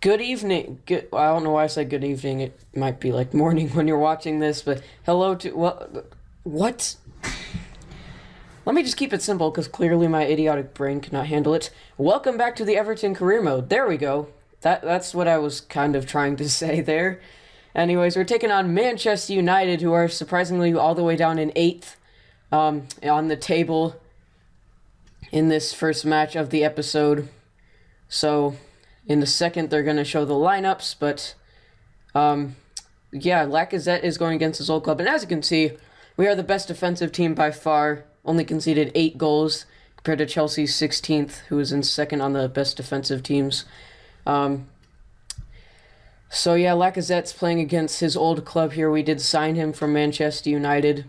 Good evening. I don't know why I said good evening. It might be like morning when you're watching this, but hello to what? Let me just keep it simple because clearly my idiotic brain cannot handle it. Welcome back to the Everton career mode. There we go. That's what I was kind of trying to say there. Anyways, we're taking on Manchester United, who are surprisingly all the way down in 8th on the table in this first match of the episode. So in the second, they're going to show the lineups, but yeah, Lacazette is going against his old club. And as you can see, we are the best defensive team by far. Only conceded 8 goals compared to Chelsea's 16th, who is in second on the best defensive teams. So yeah, Lacazette's playing against his old club here. We did sign him from Manchester United.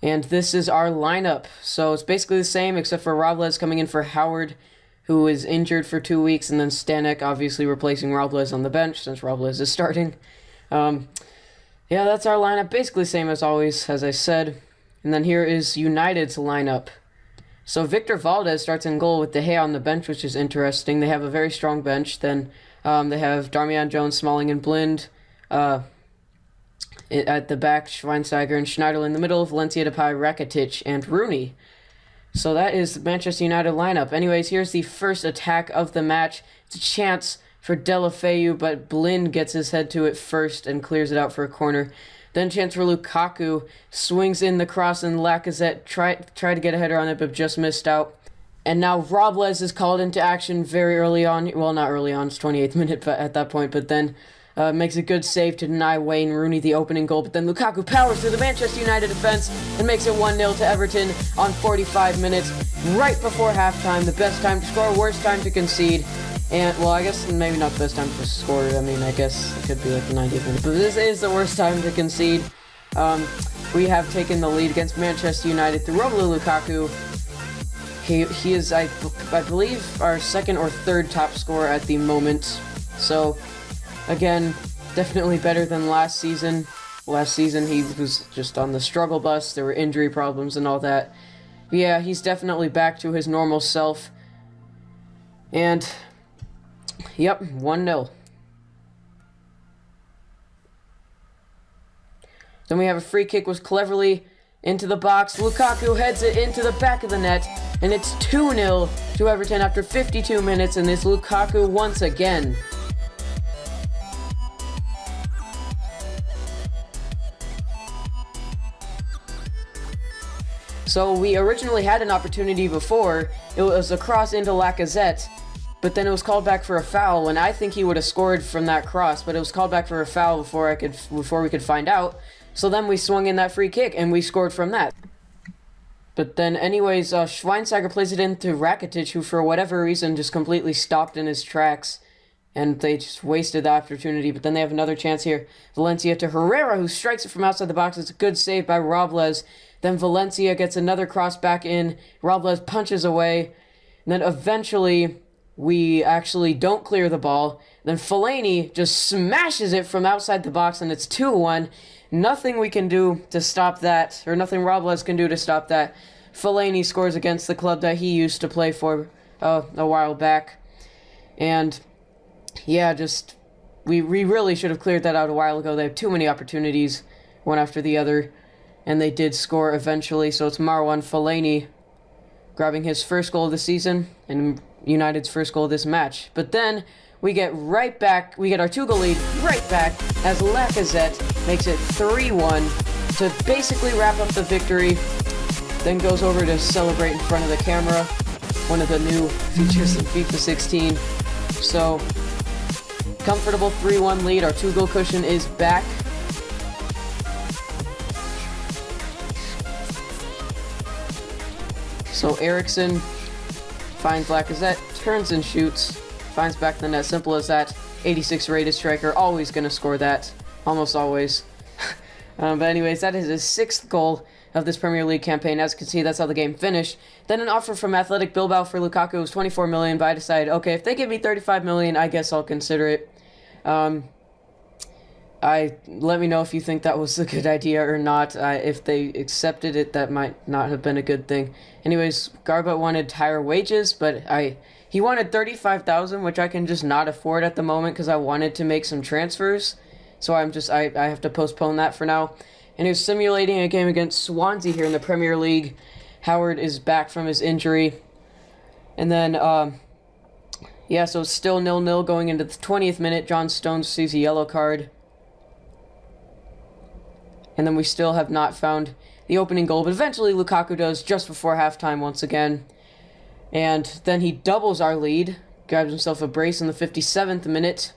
And this is our lineup. So it's basically the same, except for Robles coming in for Howard, who is injured for 2 weeks, and then Stanek obviously replacing Robles on the bench since Robles is starting. Yeah, that's our lineup. Basically same as always, as I said. And then here is United's lineup. So Victor Valdez starts in goal with De Gea on the bench, which is interesting. They have a very strong bench. Then they have Darmian Jones, Smalling, and Blind. At the back, Schweinsteiger and Schneiderlin. In the middle, Valencia, Depay, Rakitic, and Rooney. So that is the Manchester United lineup. Anyways, here's the first attack of the match. It's a chance for Deulofeu, but Blind gets his head to it first and clears it out for a corner. Then chance for Lukaku, swings in the cross, and Lacazette tried to get a header on it, but just missed out. And now Robles is called into action very early on. Well, not early on, it's 28th minute but at that point, but then makes a good save to deny Wayne Rooney the opening goal. But then Lukaku powers through the Manchester United defense and makes it 1-0 to Everton on 45 minutes, right before halftime. The best time to score, worst time to concede. And, well, I guess maybe not the best time to score. I mean, I guess it could be like the 90th minute. But this is the worst time to concede. We have taken the lead against Manchester United through Romelu Lukaku. He is, I believe, our second or third top scorer at the moment. So, again, definitely better than last season. Last season, he was just on the struggle bus. There were injury problems and all that. But yeah, he's definitely back to his normal self. And yep, 1-0. Then we have a free kick, was cleverly into the box. Lukaku heads it into the back of the net, and it's 2-0 to Everton after 52 minutes, and it's Lukaku once again. So we originally had an opportunity before. It was a cross into Lacazette, but then it was called back for a foul when I think he would have scored from that cross, but it was called back for a foul before we could find out. So then we swung in that free kick and we scored from that. But then anyways, Schweinsteiger plays it into Rakitic, who for whatever reason just completely stopped in his tracks, and they just wasted the opportunity. But then they have another chance here. Valencia to Herrera, who strikes it from outside the box. It's a good save by Robles. Then Valencia gets another cross back in. Robles punches away. And then eventually we actually don't clear the ball. Then Fellaini just smashes it from outside the box, and it's 2-1. Nothing we can do to stop that, or nothing Robles can do to stop that. Fellaini scores against the club that he used to play for a while back. And yeah, just we really should have cleared that out a while ago. They have too many opportunities, one after the other, and they did score eventually. So it's Marwan Fellaini grabbing his first goal of the season and United's first goal of this match. But then we get right back, we get our 2-goal lead right back as Lacazette makes it 3-1 to basically wrap up the victory. Then goes over to celebrate in front of the camera, one of the new features in FIFA 16. So, comfortable 3-1 lead, our 2-goal cushion is back. So Eriksson finds Lacazette, turns and shoots, finds back the net, simple as that. 86 rated striker, always going to score that, almost always. But anyways, that is his 6th goal of this Premier League campaign. As you can see, that's how the game finished. Then an offer from Athletic Bilbao for Lukaku was 24 million, but I decided, okay, if they give me 35 million, I guess I'll consider it. Let me know if you think that was a good idea or not. If they accepted it, that might not have been a good thing. Anyways, Garbutt wanted higher wages, but He wanted 35,000, which I can just not afford at the moment because I wanted to make some transfers. So I have to postpone that for now. And he was simulating a game against Swansea here in the Premier League. Howard is back from his injury. And then, yeah, so it's still 0-0 going into the 20th minute. John Stones sees a yellow card. And then we still have not found the opening goal, but eventually Lukaku does just before halftime once again. And then he doubles our lead, grabs himself a brace in the 57th minute.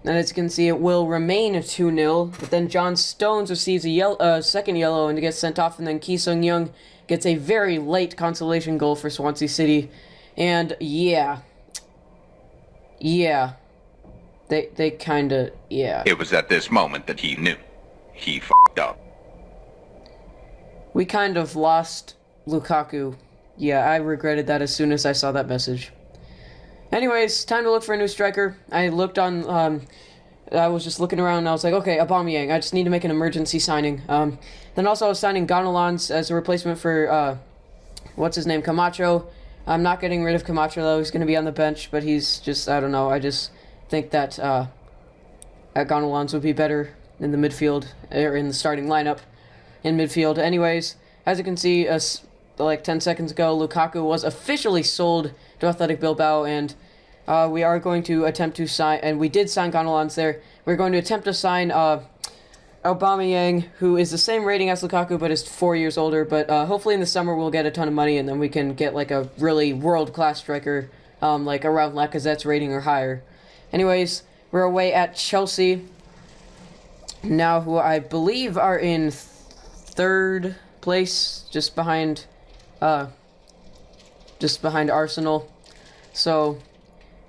And as you can see, it will remain 2-0, but then John Stones receives a second yellow and gets sent off, and then Ki Sung-young gets a very late consolation goal for Swansea City. And yeah, they kind of, yeah. It was at this moment that he knew. He f***ed up. We kind of lost Lukaku. Yeah, I regretted that as soon as I saw that message. Anyways, time to look for a new striker. I looked on, I was just looking around and I was like, okay, Aubameyang, I just need to make an emergency signing. Then also I was signing Gonalons as a replacement for, what's his name, Camacho. I'm not getting rid of Camacho though, he's going to be on the bench, but he's just, I don't know, I just think that, Gonalons would be better in the midfield, or in the starting lineup in midfield. Anyways, as you can see, like 10 seconds ago, Lukaku was officially sold to Athletic Bilbao, and we are going to attempt to sign, and we did sign Gonalons there. We're going to attempt to sign Aubameyang, who is the same rating as Lukaku, but is 4 years older, but hopefully in the summer we'll get a ton of money, and then we can get like a really world-class striker, like around Lacazette's rating or higher. Anyways, we're away at Chelsea now, who I believe are in third place, just behind Arsenal. So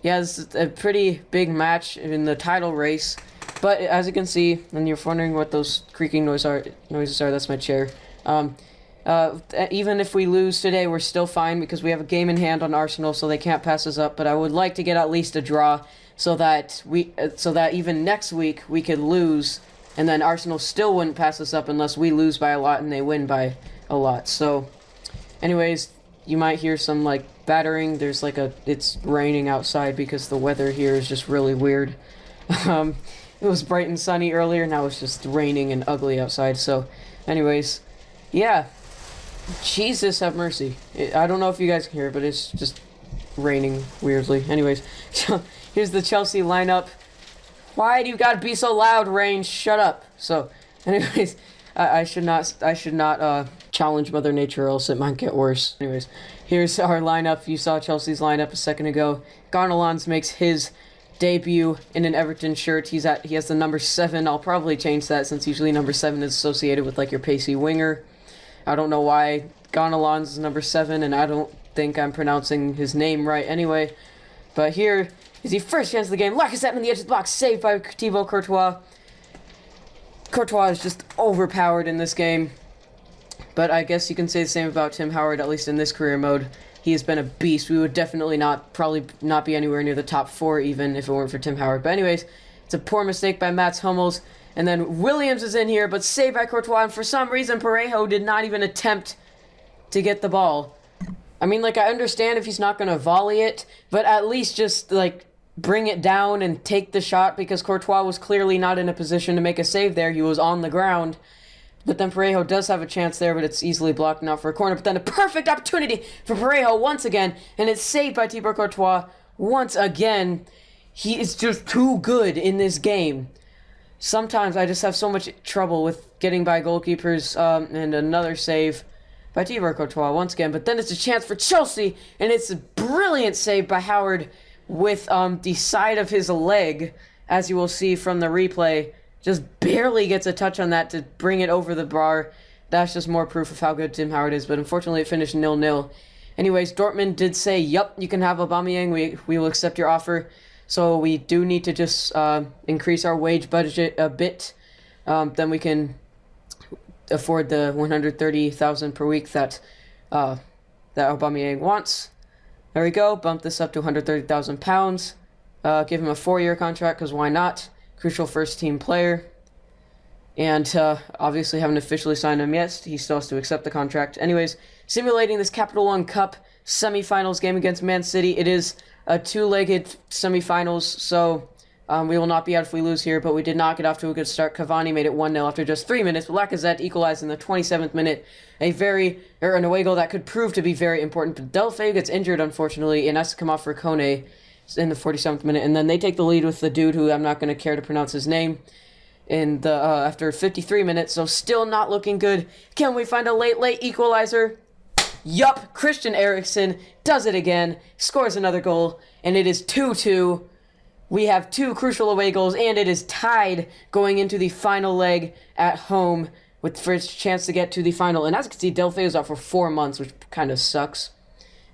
yeah, this is a pretty big match in the title race. But as you can see, and you're wondering what those creaking noises are, that's my chair. Even if we lose today, we're still fine because we have a game in hand on Arsenal, so they can't pass us up. But I would like to get at least a draw, so that even next week we could lose, and then Arsenal still wouldn't pass us up unless we lose by a lot and they win by a lot. So, anyways, you might hear some like battering. There's like it's raining outside because the weather here is just really weird. It was bright and sunny earlier, now it's just raining and ugly outside. So, anyways, yeah. Jesus have mercy. I don't know if you guys can hear it, but it's just raining weirdly. Anyways, so here's the Chelsea lineup. Why do you gotta be so loud, Rain? Shut up. So, anyways, I should not challenge Mother Nature, or else it might get worse. Anyways, here's our lineup. You saw Chelsea's lineup a second ago. Gonalons makes his debut in an Everton shirt. He has the number 7. I'll probably change that since usually number 7 is associated with like your pacey winger. I don't know why Gonalons is number 7, and I don't think I'm pronouncing his name right anyway. But here is the first chance of the game. Lacazette on the edge of the box, saved by Thibaut Courtois. Courtois is just overpowered in this game. But I guess you can say the same about Tim Howard, at least in this career mode. He has been a beast. We would definitely probably not be anywhere near the top 4 even if it weren't for Tim Howard. But anyways, it's a poor mistake by Mats Hummels. And then Williams is in here, but saved by Courtois. And for some reason, Parejo did not even attempt to get the ball. I mean, like, I understand if he's not going to volley it, but at least just, like, bring it down and take the shot, because Courtois was clearly not in a position to make a save there. He was on the ground. But then Parejo does have a chance there, but it's easily blocked now for a corner. But then a perfect opportunity for Parejo once again, and it's saved by Thibaut Courtois once again. He is just too good in this game. Sometimes I just have so much trouble with getting by goalkeepers, and another save by Thibaut Courtois once again. But then it's a chance for Chelsea, and it's a brilliant save by Howard with the side of his leg, as you will see from the replay. Just barely gets a touch on that to bring it over the bar. That's just more proof of how good Tim Howard is, but unfortunately it finished 0-0. Anyways, Dortmund did say, yup, you can have Aubameyang, we will accept your offer. So we do need to just increase our wage budget a bit. Then we can afford the $130,000 per week that Aubameyang wants. There we go, bump this up to £130,000. Give him a 4-year contract, because why not? Crucial first-team player. And obviously haven't officially signed him yet. He still has to accept the contract. Anyways, simulating this Capital One Cup semifinals game against Man City. It is a two-legged semifinals, so we will not be out if we lose here, but we did not get off to a good start. Cavani made it 1-0 after just 3 minutes, but Lacazette equalized in the 27th minute. An away goal that could prove to be very important, but Delphi gets injured, unfortunately, and has to come off for Kone in the 47th minute, and then they take the lead with the dude who I'm not going to care to pronounce his name in the after 53 minutes, so still not looking good. Can we find a late equalizer? Yup, Christian Eriksen does it again, scores another goal, and it is 2-2. We have 2 crucial away goals, and it is tied going into the final leg at home with first chance to get to the final. And as you can see, Delphi is out for 4 months, which kind of sucks.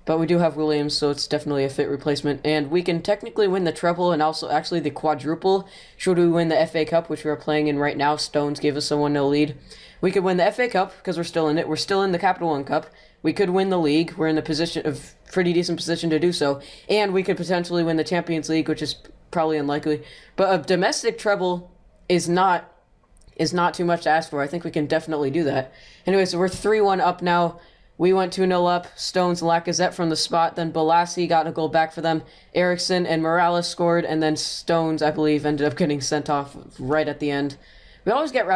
But we do have Williams, so it's definitely a fit replacement. And we can technically win the treble and also actually the quadruple should we win the FA Cup, which we are playing in right now. Stones gave us a 1-0 lead. We could win the FA Cup because we're still in it. We're still in the Capital One Cup. We could win the league. We're in the pretty decent position to do so. And we could potentially win the Champions League, which is probably unlikely. But a domestic treble is not too much to ask for. I think we can definitely do that. Anyway, so we're 3-1 up now. We went 2-0 up. Stones and Lacazette from the spot. Then Balassi got a goal back for them. Eriksen and Morales scored. And then Stones, I believe, ended up getting sent off right at the end. I always get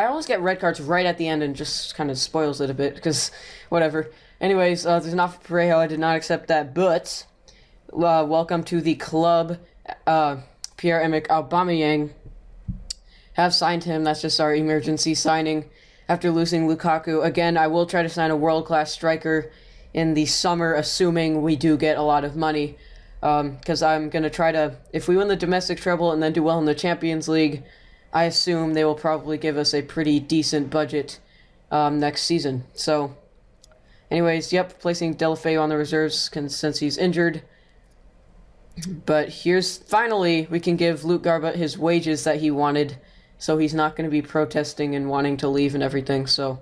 red cards right at the end and just kind of spoils it a bit because whatever. Anyways, there's an offer for Parejo. I did not accept that, but welcome to the club. Pierre-Emerick Aubameyang have signed him. That's just our emergency signing after losing Lukaku. Again, I will try to sign a world-class striker in the summer, assuming we do get a lot of money, because I'm going to try to, if we win the domestic treble and then do well in the Champions League, I assume they will probably give us a pretty decent budget next season. So, anyways, yep, placing Delafeu on the reserves since he's injured. But finally, we can give Luke Garbutt his wages that he wanted, so he's not going to be protesting and wanting to leave and everything. So,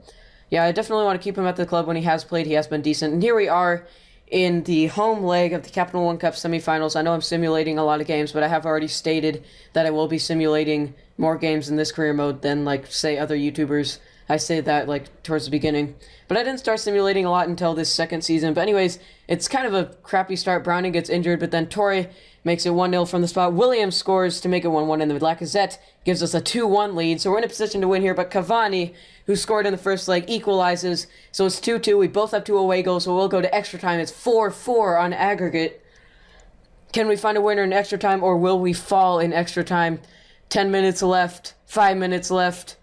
yeah, I definitely want to keep him at the club when he has played. He has been decent. And here we are in the home leg of the Capital One Cup semifinals. I know I'm simulating a lot of games, but I have already stated that I will be simulating more games in this career mode than, like, say, other YouTubers. I say that, like, towards the beginning. But I didn't start simulating a lot until this second season. But anyways, it's kind of a crappy start. Browning gets injured, but then Torre makes it 1-0 from the spot. Williams scores to make it 1-1, and then Lacazette gives us a 2-1 lead. So we're in a position to win here, but Cavani, who scored in the first leg, equalizes. So it's 2-2. We both have 2 away goals, so we'll go to extra time. It's 4-4 on aggregate. Can we find a winner in extra time, or will we fall in extra time? 10 minutes left, 5 minutes left,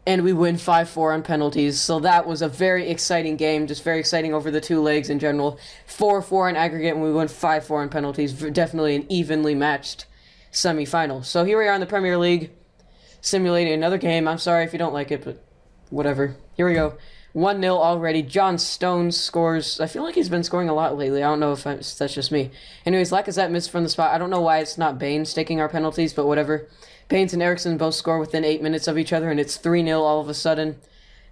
and we win 5-4 on penalties. So that was a very exciting game, just very exciting over the 2 legs in general. 4-4 in aggregate, and we won 5-4 on penalties. Definitely an evenly matched semifinal. So here we are in the Premier League, simulating another game. I'm sorry if you don't like it, but whatever. Here we go. 1-0 already. John Stones scores. I feel like he's been scoring a lot lately. I don't know if that's just me. Anyways, Lacazette missed from the spot. I don't know why it's not Baines taking our penalties, but whatever. Baines and Eriksen both score within 8 minutes of each other, and it's 3-0 all of a sudden.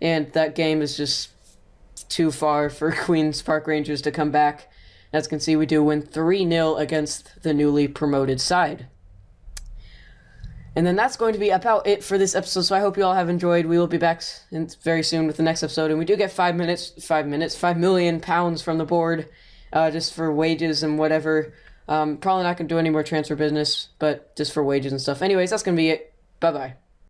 And that game is just too far for Queen's Park Rangers to come back. As you can see, we do win 3-0 against the newly promoted side. And then that's going to be about it for this episode, so I hope you all have enjoyed. We will be back very soon with the next episode, and we do get 5 million pounds from the board, just for wages and whatever. Probably not going to do any more transfer business, but just for wages and stuff. Anyways, that's going to be it. Bye-bye.